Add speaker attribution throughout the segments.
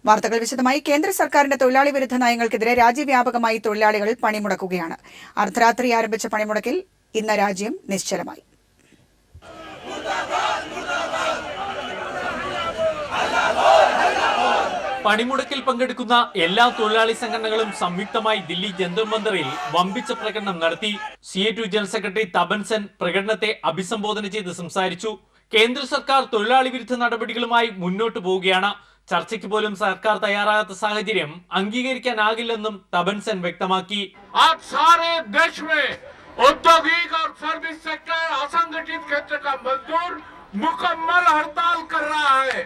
Speaker 1: വാർത്തകൾ വിശദമായി. കേന്ദ്ര സർക്കാരിന്റെ തൊഴിലാളി വിരുദ്ധ നയങ്ങൾക്കെതിരെ രാജ്യവ്യാപകമായി തൊഴിലാളികൾ പണിമുടക്കുകയാണ്. അർദ്ധരാത്രി ആരംഭിച്ച പണിമുടക്കിൽ ഇന്ന് രാജ്യം നിശ്ചലമായി.
Speaker 2: പണിമുടക്കിൽ പങ്കെടുക്കുന്ന എല്ലാ തൊഴിലാളി സംഘടനകളും സംയുക്തമായി ദില്ലി ജന്തർ മന്ദറിൽ വമ്പിച്ച പ്രകടനം നടത്തി. CA2 general secretary Tapan Sen പ്രകടനത്തെ അഭിസംബോധന ചെയ്ത് സംസാരിച്ചു. കേന്ദ്ര സർക്കാർ തൊഴിലാളി വിരുദ്ധ നടപടികളുമായി മുന്നോട്ടു പോവുകയാണ്. ചർച്ചയ്ക്ക് പോലും സർക്കാർ തയ്യാറാകാത്ത സാഹചര്യം അംഗീകരിക്കാനാകില്ലെന്നും തപൻ സെൻ വ്യക്തമാക്കി.
Speaker 3: औद्योगिक और सर्विस सेक्टर असंगठित क्षेत्र का मजदूर मुकम्मल हड़ताल कर रहा है।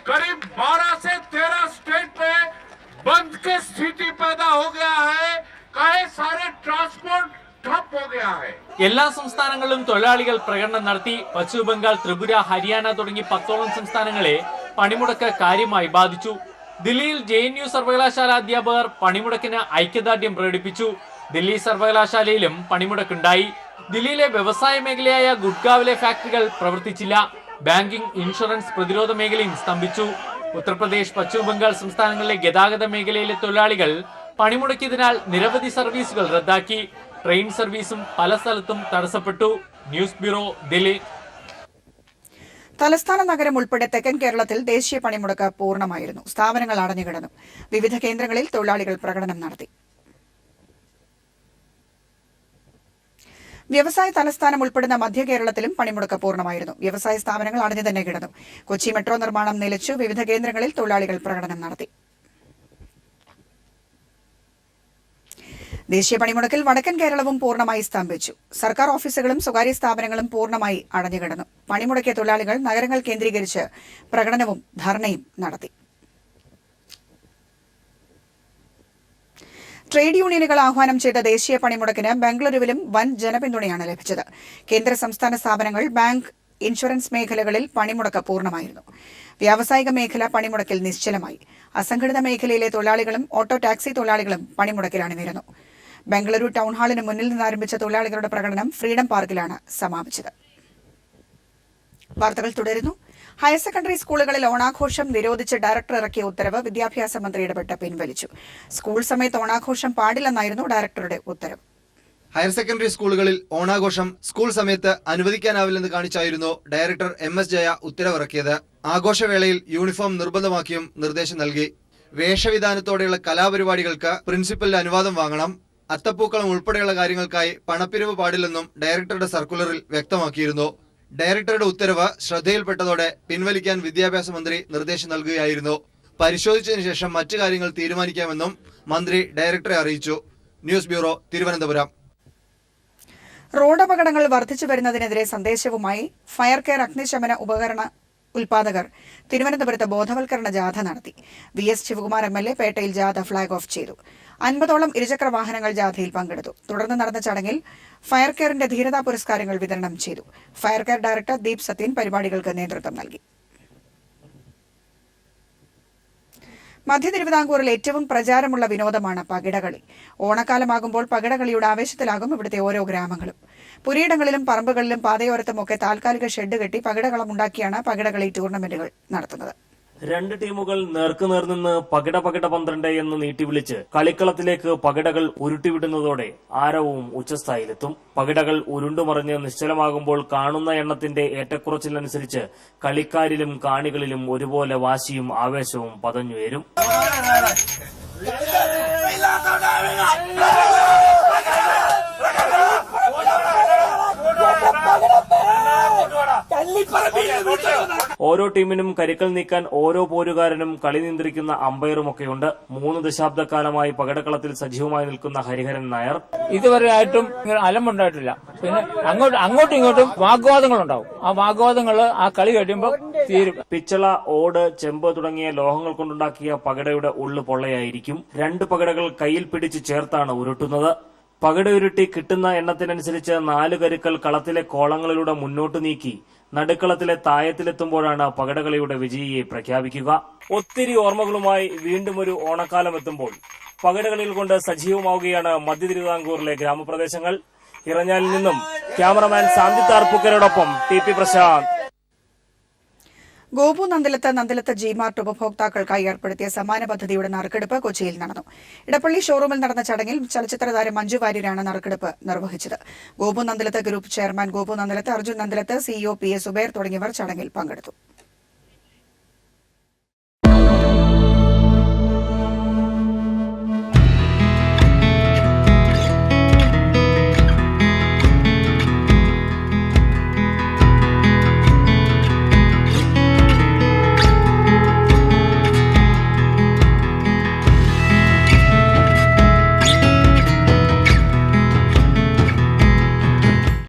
Speaker 3: करीब 12 से 13 स्टेट में बंद की स्थिति पैदा हो गया है। कई सारे ट्रांसपोर्ट ठप हो गया है.
Speaker 2: എല്ലാ സംസ്ഥാനങ്ങളിലും തൊഴിലാളികൾ പ്രകടനം നടത്തി. പശ്ചിമ ബംഗാൾ, ത്രിപുര, ഹരിയാന തുടങ്ങി 10ഓളം സംസ്ഥാനങ്ങളെ പണിമുടക്ക് കാര്യമായി ബാധിച്ചു. ദില്ലിയിൽ JNU സർവകലാശാല അധ്യാപകർ പണിമുടക്കിന് ഐക്യദാർഢ്യം പ്രകടിപ്പിച്ചു. ദില്ലി സർവകലാശാലയിലും പണിമുടക്കുണ്ടായി. ദില്ലിയിലെ വ്യവസായ മേഖലയായ ഗുഡ്ഗാവിലെ ഫാക്ടറികൾ പ്രവർത്തിച്ചില്ല. ബാങ്കിംഗ്, ഇൻഷുറൻസ്, പ്രതിരോധ മേഖലയും സ്തംഭിച്ചു. ഉത്തർപ്രദേശ്, പശ്ചിമ ബംഗാൾ സംസ്ഥാനങ്ങളിലെ ഗതാഗത മേഖലയിലെ തൊഴിലാളികൾ പണിമുടക്കിയതിനാൽ നിരവധി സർവീസുകൾ റദ്ദാക്കി. ട്രെയിൻ സർവീസും പല സ്ഥലത്തും തടസ്സപ്പെട്ടു. News bureau, Delhi.
Speaker 1: തലസ്ഥാന നഗരം ഉൾപ്പെടെ തെക്കൻ കേരളത്തിൽ ദേശീയ പണിമുടക്ക് പൂർണ്ണമായിരുന്നു. സ്ഥാപനങ്ങൾ അടഞ്ഞുകിടന്നു. വിവിധ കേന്ദ്രങ്ങളിൽ തൊഴിലാളികൾ പ്രകടനം നടത്തി. വ്യവസായ തലസ്ഥാനം ഉൾപ്പെടുന്ന മധ്യ കേരളത്തിലും പണിമുടക്ക് പൂർണ്ണമായിരുന്നു. വ്യവസായ സ്ഥാപനങ്ങൾ അടഞ്ഞു തന്നെ കിടന്നു. കൊച്ചി മെട്രോ നിർമ്മാണം നിലച്ചു. വിവിധ കേന്ദ്രങ്ങളിൽ തൊഴിലാളികൾ പ്രകടനം നടത്തി. ദേശീയ പണിമുടക്കിൽ വടക്കൻ കേരളവും പൂർണ്ണമായി സ്തംഭിച്ചു. സർക്കാർ ഓഫീസുകളും സ്വകാര്യ സ്ഥാപനങ്ങളും പൂർണ്ണമായി അടഞ്ഞുകിടന്നു. പണിമുടക്കിയ തൊഴിലാളികൾ നഗരങ്ങൾ കേന്ദ്രീകരിച്ച് പ്രകടനവും ധർണയും നടത്തി. ട്രേഡ് യൂണിയനുകൾ ആഹ്വാനം ചെയ്ത ദേശീയ പണിമുടക്കിന് ബംഗളൂരുവിലും വൻ ജനപിന്തുണയാണ് ലഭിച്ചത്. കേന്ദ്ര സംസ്ഥാന സ്ഥാപനങ്ങൾ, ബാങ്ക്, ഇൻഷുറൻസ് മേഖലകളിൽ പണിമുടക്ക് പൂർണ്ണമായിരുന്നു. വ്യാവസായിക മേഖല പണിമുടക്കിൽ നിശ്ചലമായി. അസംഘടിത മേഖലയിലെ തൊഴിലാളികളും ഓട്ടോ ടാക്സി തൊഴിലാളികളും പണിമുടക്കിൽ അണിനിരന്നു. ബംഗളൂരു ടൗൺ ഹാളിന് മുന്നിൽ നിന്ന് ആരംഭിച്ച തൊഴിലാളികളുടെ പ്രകടനം ഫ്രീഡം പാർക്കിലാണ് സമാപിച്ചത്. വാർത്തകൾ തുടരുന്നു. ഹയർ സെക്കൻഡറി സ്കൂളുകളിൽ ഓണാഘോഷം നിരോധിച്ച് ഡയറക്ടർ ഇറക്കിയ ഉത്തരവ് വിദ്യാഭ്യാസ മന്ത്രി ഇടപെട്ട് പിൻവലിച്ചു. സ്കൂൾ സമയത്ത് ഓണാഘോഷം പാടില്ലെന്നായിരുന്നു ഡയറക്ടറുടെ ഉത്തരവ്.
Speaker 4: ഹയർ സെക്കൻഡറി സ്കൂളുകളിൽ ഓണാഘോഷം സ്കൂൾ സമയത്ത് അനുവദിക്കാനാവില്ലെന്ന് കാണിച്ചായിരുന്നു ഡയറക്ടർ MS ജയ ഉത്തരവിറക്കിയത്. ആഘോഷവേളയിൽ യൂണിഫോം നിർബന്ധമാക്കിയും നിർദ്ദേശം നൽകി. വേഷവിധാനത്തോടെയുള്ള കലാപരിപാടികൾക്ക് പ്രിൻസിപ്പലിന്റെ അനുവാദം വാങ്ങണം. അത്തപ്പൂക്കളം ഉൾപ്പെടെയുള്ള കാര്യങ്ങൾക്കായി പണപ്പിരിവ് പാടില്ലെന്നും ഡയറക്ടറുടെ സർക്കുലറിൽ വ്യക്തമാക്കിയിരുന്നു. ഡയറക്ടറുടെ ഉത്തരവ് ശ്രദ്ധയിൽപ്പെട്ടതോടെ പിൻവലിക്കാൻ വിദ്യാഭ്യാസ മന്ത്രി നിർദ്ദേശം നൽകുകയായിരുന്നു. പരിശോധിച്ചതിനു ശേഷം മറ്റു കാര്യങ്ങൾ തീരുമാനിക്കാമെന്നും മന്ത്രി ഡയറക്ടറെ അറിയിച്ചു. News bureau, Thiruvananthapuram.
Speaker 1: റോഡപകടങ്ങൾ വർദ്ധിച്ചു വരുന്നതിനെതിരെ സന്ദേശവുമായി ഫയർ കെയർ അഗ്നിശമന ഉപകരണ ഉൽപാദകർ തിരുവനന്തപുരത്ത് ബോധവൽക്കരണ ജാഥ നടത്തി. VS ശിവകുമാർ MLA പേട്ടയിൽ ജാഥ ഫ്ളാഗ് ഓഫ് ചെയ്തു. 50ഓളം ഇരുചക്ര വാഹനങ്ങൾ ജാഥയിൽ പങ്കെടുത്തു. തുടർന്ന് നടന്ന ചടങ്ങിൽ ഫയർ കെയറിന്റെ ധീരതാ പുരസ്കാരങ്ങൾ വിതരണം ചെയ്തു. Fire care director Deep Sathyan പരിപാടികൾക്ക് നേതൃത്വം നൽകി. മധ്യ തിരുവിതാംകൂറിൽ ഏറ്റവും പ്രചാരമുള്ള വിനോദമാണ് പകിടകളി. ഓണക്കാലമാകുമ്പോൾ പകിടകളിയുടെ ആവേശത്തിലാകും ഇവിടുത്തെ ഓരോ ഗ്രാമങ്ങളും. പുരയിടങ്ങളിലും പറമ്പുകളിലും പാതയോരത്തുമൊക്കെ താൽക്കാലിക ഷെഡ് കെട്ടി പകിടകളം ഉണ്ടാക്കിയാണ് പകിടകളി ടൂർണമെന്റുകൾ നടത്തുന്നത്.
Speaker 5: രണ്ട് ടീമുകൾ നേർക്കുനേർ നിന്ന് പകിട 12 എന്ന് നീട്ടിവിളിച്ച് കളിക്കളത്തിലേക്ക് പകിടകൾ ഉരുട്ടിവിടുന്നതോടെ ആരവവും ഉച്ചസ്ഥായിലെത്തും. പകിടകൾ ഉരുണ്ടുമറിഞ്ഞ് നിശ്ചലമാകുമ്പോൾ കാണുന്ന എണ്ണത്തിന്റെ ഏറ്റക്കുറച്ചിലനുസരിച്ച് കളിക്കാരിലും കാണികളിലും ഒരുപോലെ വാശിയും ആവേശവും പതഞ്ഞുയരും. ഓരോ ടീമിനും കരുക്കൾ നീക്കാൻ ഓരോ പോരുകാരനും കളി നിയന്ത്രിക്കുന്ന അമ്പയറുമൊക്കെയുണ്ട്. 3 ദശാബ്ദക്കാലമായി പകിടക്കളത്തിൽ സജീവമായി നിൽക്കുന്ന ഹരിഹരൻ നായർ.
Speaker 6: ഇതുവരെയായിട്ടും അലമ്പുണ്ടായിട്ടില്ല. പിന്നെ അങ്ങോട്ടും ഇങ്ങോട്ടും വാഗ്വാദങ്ങളുണ്ടാവും. ആ വാഗ്വാദങ്ങൾ ആ കളി കഴിയുമ്പോൾ തീരും.
Speaker 5: പിച്ചള, ഓട്, ചെമ്പ് തുടങ്ങിയ ലോഹങ്ങൾ കൊണ്ടുണ്ടാക്കിയ പകിടയുടെ ഉള്ളു പൊള്ളയായിരിക്കും. 2 പകിടകൾ കയ്യിൽ പിടിച്ച് ചേർത്താണ് ഉരുട്ടുന്നത്. പകിടയുരുട്ടി കിട്ടുന്ന എണ്ണത്തിനനുസരിച്ച് 4 കരുക്കൾ കളത്തിലെ കോളങ്ങളിലൂടെ മുന്നോട്ട് നീക്കി നടുക്കളത്തിലെ തായത്തിലെത്തുമ്പോഴാണ് പകിടകളിയുടെ വിജയിയെ പ്രഖ്യാപിക്കുക. ഒത്തിരി ഓർമ്മകളുമായി വീണ്ടും ഒരു ഓണക്കാലം എത്തുമ്പോൾ പകിടകളിൽ കൊണ്ട് സജീവമാവുകയാണ് മധ്യ തിരുവിതാംകൂറിലെ ഗ്രാമപ്രദേശങ്ങൾ. ഇറഞ്ഞാലിൽ നിന്നും ക്യാമറമാൻ സാന്തിത്താർപ്പുക്കരോടൊപ്പം TP പ്രശാന്ത്.
Speaker 1: ഗോപു നന്ദിലത്ത് ജിമാർട്ട് ഉപഭോക്താക്കൾക്കായി ഏർപ്പെടുത്തിയ സമാന പദ്ധതിയുടെ നറുക്കെടുപ്പ് കൊച്ചിയിൽ നടന്നു. ഇടപ്പള്ളി ഷോറൂമിൽ നടന്ന ചടങ്ങിൽ ചലച്ചിത്രതാരം മഞ്ജു വാര്യരാണ് നറുക്കെടുപ്പ് നിർവഹിച്ചത്. Gopu Nandilath group chairman Gopu Nandilath, Arjun Nandilath, CEO PS ഉബേർ തുടങ്ങിയവർ ചടങ്ങിൽ പങ്കെടുത്തു.